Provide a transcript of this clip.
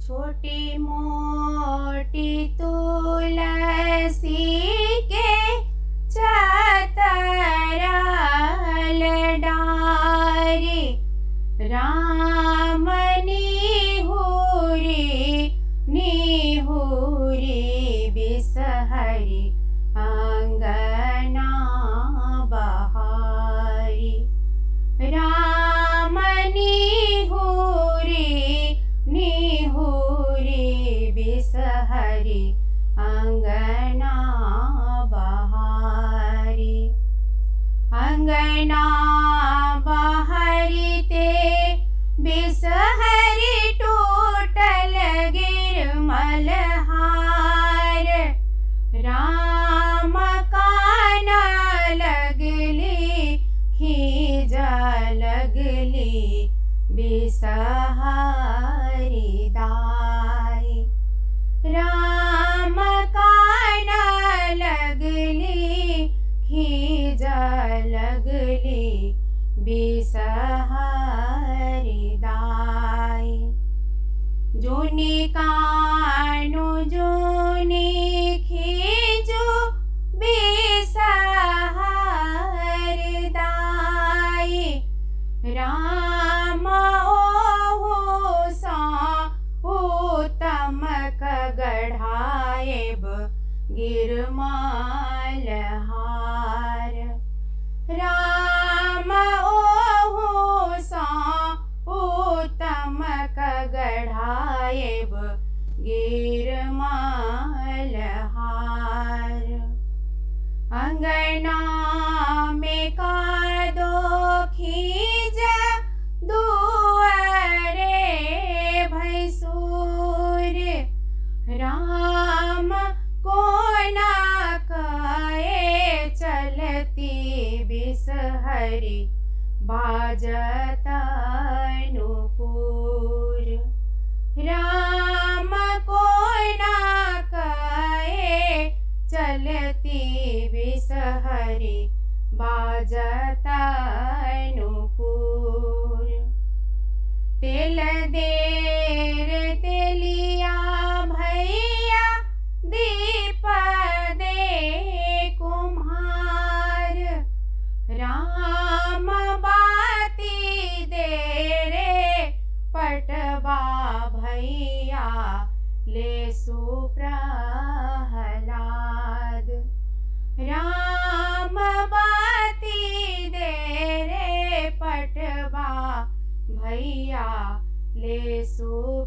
छोटी मोटी तुलसी के चतरल डारी, राम निहुरी निहुरी बिसहरी अंगना बहारी। राम निहुरी निहुरी बिसहरी अंगना बहारी। अंगना बहारी ते बिसहरी टूटल गिरमल हार। राम काना लगली खीजा लगली बिसहरी दाई। राम काना लगली खीजा लगली बिसहरी दाई। जूनी कानु जूनी खीजो बिसहरी दाई। राम ओहु सा उत्तम गढ़ाएब गिरमाल हार। राम ओहु सा उत्तम गढ़ाएब गिरमाल हार। अंगना में कादो खीज दुआरे भैसूर। राम कोना कए चलती बिसहरी बाजत नुपुर। राम कोना कए चलती बिसहरी बाजत नुपुर। तेल देर तेलिया भैया दीप दे कुम्हार। राम बाती दे रे पटवा भैया ले सुप्रहलाद। राम बाती दे रे पटवा भैया ले सु